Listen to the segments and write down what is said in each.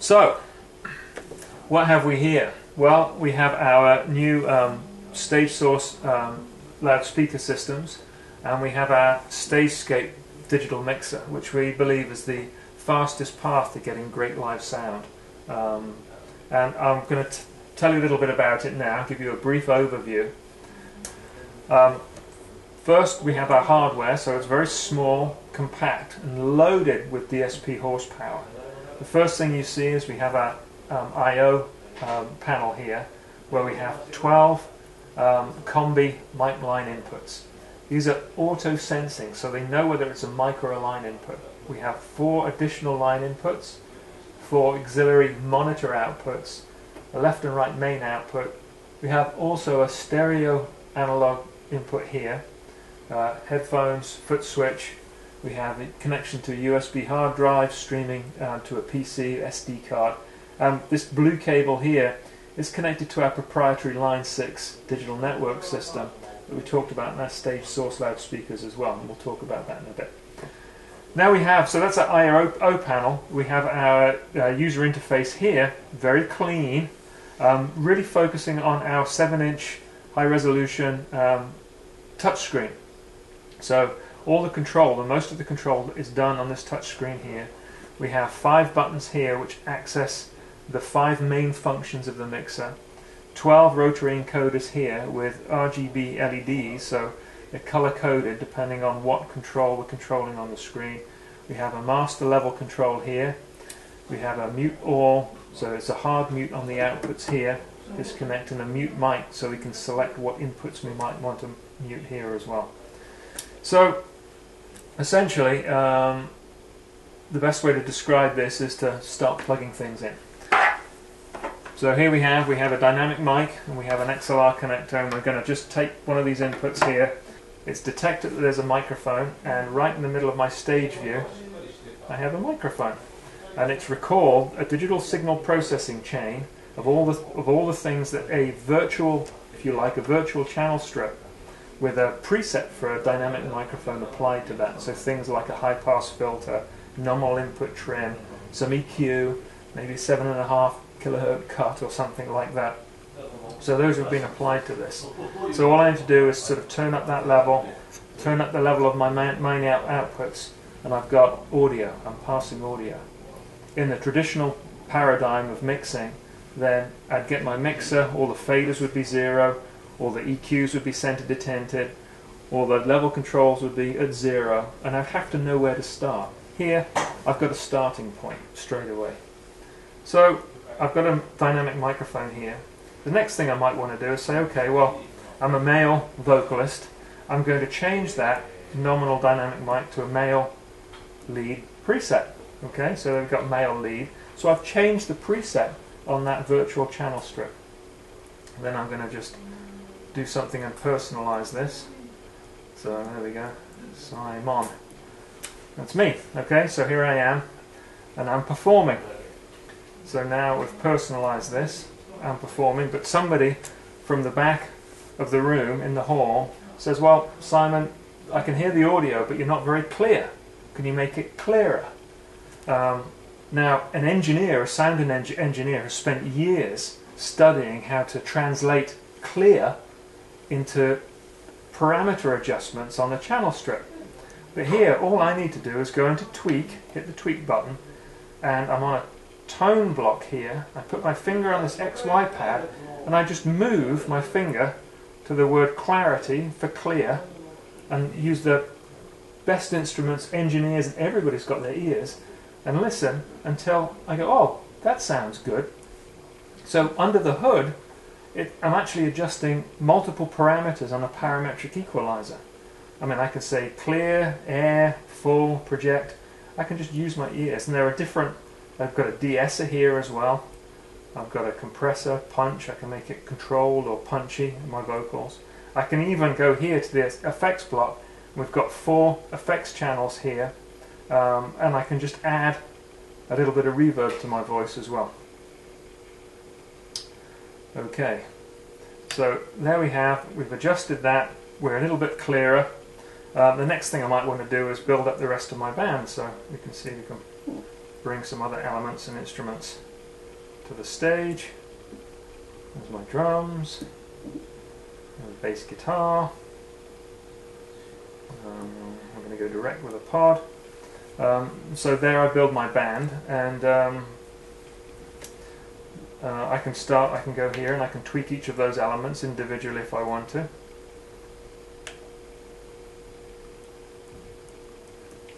So, what have we here? Well, we have our new Stage Source loudspeaker systems, and we have our StageScape digital mixer, which we believe is the fastest path to getting great live sound. And I'm going to tell you a little bit about it now, give you a brief overview. First, we have our hardware, so it's very small, compact, and loaded with DSP horsepower. The first thing you see is we have our I/O panel here, where we have 12 combi mic line inputs. These are auto-sensing, so they know whether it's a mic or a line input. We have 4 additional line inputs, 4 auxiliary monitor outputs, a left and right main output. We have also a stereo analog input here, headphones, foot switch. We have a connection to a USB hard drive, streaming to a PC, SD card. This blue cable here is connected to our proprietary Line 6 digital network system that we talked about in our Stage Source loudspeakers as well, and we'll talk about that in a bit. Now we have, so that's our I/O panel. We have our user interface here, very clean, really focusing on our 7-inch high-resolution touchscreen. So all the control, and most of the control is done on this touchscreen here. We have 5 buttons here which access the 5 main functions of the mixer. 12 rotary encoders here with RGB LEDs, so they're color-coded depending on what control we're controlling on the screen. We have a master level control here. We have a mute all, so it's a hard mute on the outputs here. Disconnect and a mute mic, so we can select what inputs we might want to mute here as well. So essentially, the best way to describe this is to start plugging things in. So here we have a dynamic mic, and we have an XLR connector, and we're going to just take one of these inputs here. It's detected that there's a microphone, and right in the middle of my stage view I have a microphone, and it's recalled a digital signal processing chain of all the things that a virtual, if you like, a virtual channel strip with a preset for a dynamic microphone applied to that. So things like a high pass filter, nominal input trim, some EQ, maybe 7.5 kilohertz cut or something like that. So those have been applied to this. So all I need to do is sort of turn up that level, turn up the level of my main outputs, and I've got audio. I'm passing audio. In the traditional paradigm of mixing, then I'd get my mixer, all the faders would be 0, all the EQs would be center detented, all the level controls would be at 0, and I'd have to know where to start. Here, I've got a starting point straight away. So I've got a dynamic microphone here. The next thing I might want to do is say, okay, well, I'm a male vocalist. I'm going to change that nominal dynamic mic to a male lead preset. Okay, so we've got male lead. So I've changed the preset on that virtual channel strip. And then I'm going to just do something and personalize this. So there we go. Simon. That's me. Okay, so here I am, and I'm performing. So now we've personalized this. I'm performing, but somebody from the back of the room in the hall says, well, Simon, I can hear the audio, but you're not very clear. Can you make it clearer? Now, an engineer, a sound engineer, has spent years studying how to translate clear into parameter adjustments on a channel strip. But here, all I need to do is go into tweak, hit the tweak button, and I'm on a tone block here. I put my finger on this XY pad, and I just move my finger to the word clarity for clear, and use the best instruments, engineers, and everybody's got their ears, and listen until I go, oh, that sounds good. So under the hood, I'm actually adjusting multiple parameters on a parametric equalizer. I mean, I can say clear, air, full, project. I can just use my ears, and there are different. I've got a de-esser here as well. I've got a compressor, punch. I can make it controlled or punchy in my vocals. I can even go here to the effects block. We've got 4 effects channels here, and I can just add a little bit of reverb to my voice as well. Okay, so there we have. We've adjusted that. We're a little bit clearer. The next thing I might want to do is build up the rest of my band, so we can see we can bring some other elements and instruments. onto the stage. There's my drums, and the bass guitar. I'm going to go direct with a pod. So there I build my band, and I can go here and I can tweak each of those elements individually if I want to.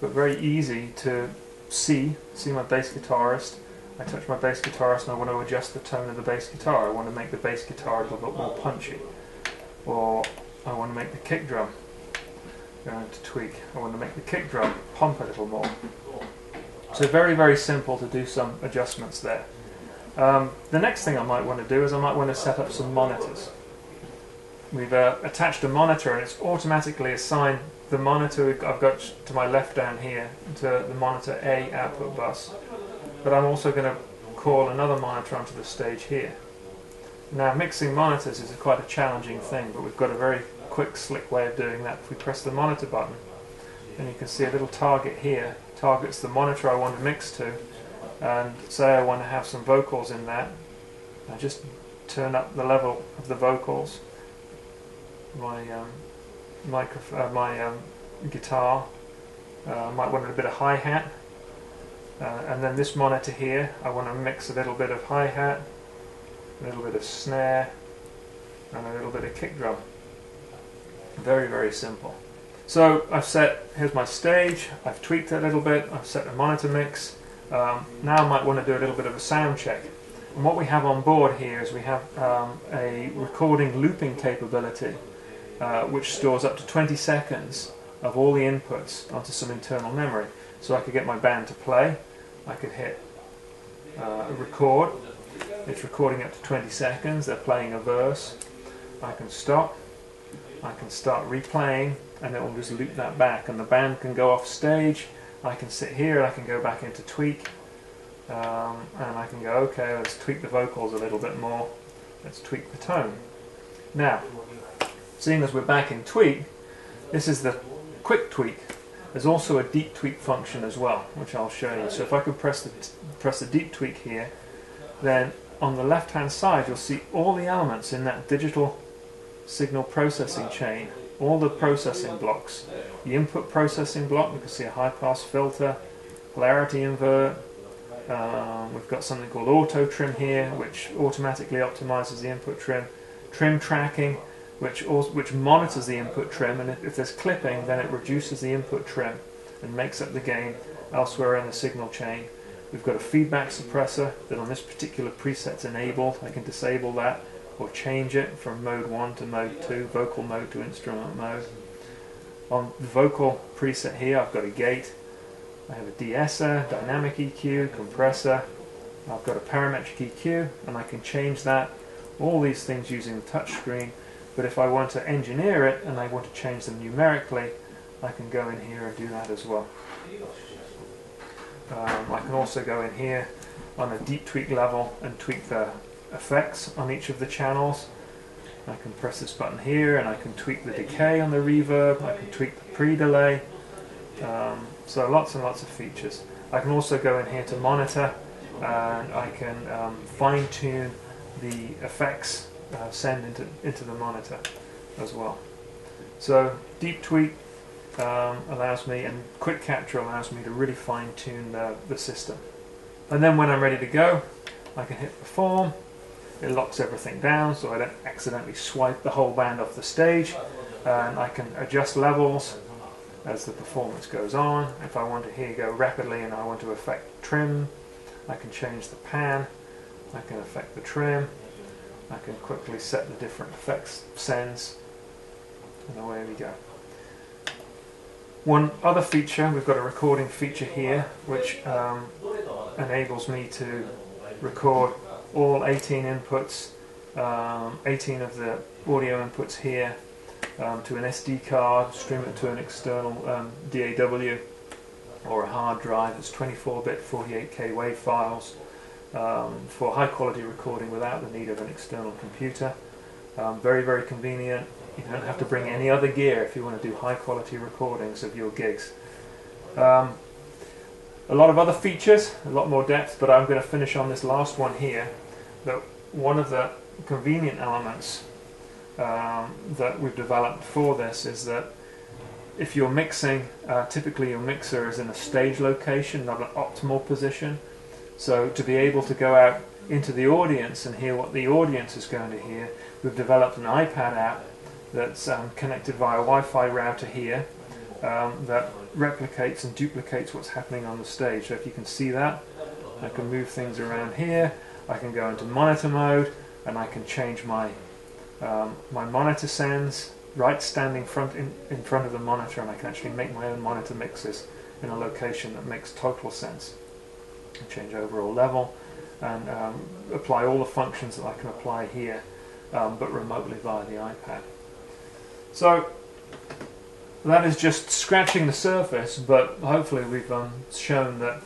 But very easy to see my bass guitarist. I touch my bass guitarist and I want to adjust the tone of the bass guitar. I want to make the bass guitar a little bit more punchy. Or I want to make the kick drum. Going to tweak. I want to make the kick drum pump a little more. So very, very simple to do some adjustments there. The next thing I might want to do is I might want to set up some monitors. We've attached a monitor and it's automatically assigned the monitor I've got to my left down here to the monitor A output bus. But I'm also going to call another monitor onto the stage here. Now mixing monitors is quite a challenging thing, but we've got a very quick, slick way of doing that. If we press the monitor button, then you can see a little target here, targets the monitor I want to mix to, and say I want to have some vocals in that. I just turn up the level of the vocals. My guitar might want a bit of hi-hat, and then this monitor here I want to mix a little bit of hi-hat, a little bit of snare, and a little bit of kick drum. Very, very simple. So here's my stage, I've tweaked it a little bit, I've set a monitor mix. Now I might want to do a little bit of a sound check. And what we have on board here is we have a recording looping capability which stores up to 20 seconds of all the inputs onto some internal memory. So I could get my band to play, I could hit record, it's recording up to 20 seconds, they're playing a verse, I can stop, I can start replaying, and it will just loop that back, and the band can go off stage. I can sit here and I can go back into tweak, and I can go, okay, let's tweak the vocals a little bit more, let's tweak the tone. Now, seeing as we're back in tweak, this is the quick tweak. There's also a deep tweak function as well, which I'll show you. So if I could press the deep tweak here, then on the left hand side you'll see all the elements in that digital signal processing chain, all the processing blocks. The input processing block, we can see a high pass filter, polarity invert, we've got something called auto trim here, which automatically optimizes the input trim tracking, which monitors the input trim, and if there's clipping then it reduces the input trim and makes up the gain elsewhere in the signal chain. We've got a feedback suppressor that on this particular preset's enabled. I can disable that or change it from mode 1 to mode 2, vocal mode to instrument mode. On the vocal preset here I've got a gate, I have a de-esser, dynamic EQ, compressor, I've got a parametric EQ, and I can change that, all these things using the touch screen. But if I want to engineer it and I want to change them numerically, I can go in here and do that as well. I can also go in here on a deep tweak level and tweak the effects on each of the channels. I can press this button here and I can tweak the decay on the reverb, I can tweak the pre-delay, so lots and lots of features. I can also go in here to monitor and I can fine-tune the effects send into the monitor as well. So deep tweak allows me, and quick capture allows me to really fine-tune the system. And then when I'm ready to go, I can hit perform. It locks everything down so I don't accidentally swipe the whole band off the stage, and I can adjust levels as the performance goes on. If I want to here go rapidly and I want to affect trim, I can change the pan, I can affect the trim, I can quickly set the different effects sends, and away we go. One other feature, we've got a recording feature here which enables me to record all 18 inputs, 18 of the audio inputs here to an SD card, stream it to an external DAW or a hard drive. It's 24-bit 48K WAV files for high quality recording without the need of an external computer. Very, very convenient. You don't have to bring any other gear if you want to do high quality recordings of your gigs. a lot of other features, a lot more depth, but I'm going to finish on this last one here. That one of the convenient elements that we've developed for this is that if you're mixing, typically your mixer is in a stage location, not an optimal position. So to be able to go out into the audience and hear what the audience is going to hear, we've developed an iPad app that's connected via Wi-Fi router here that replicates and duplicates what's happening on the stage. So if you can see that, I can move things around here, I can go into monitor mode, and I can change my my monitor sounds right standing in front of the monitor, and I can actually make my own monitor mixes in a location that makes total sense. And change overall level and apply all the functions that I can apply here, but remotely via the iPad. So that is just scratching the surface, but hopefully we've shown that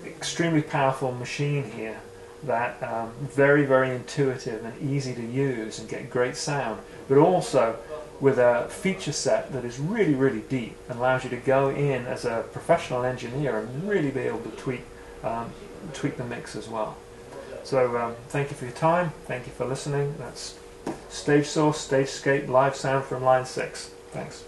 extremely powerful machine here that very, very intuitive and easy to use and get great sound, but also with a feature set that is really, really deep and allows you to go in as a professional engineer and really be able to tweak the mix as well. So thank you for your time, thank you for listening. That's StageSource, StageScape, live sound from Line 6. Thanks.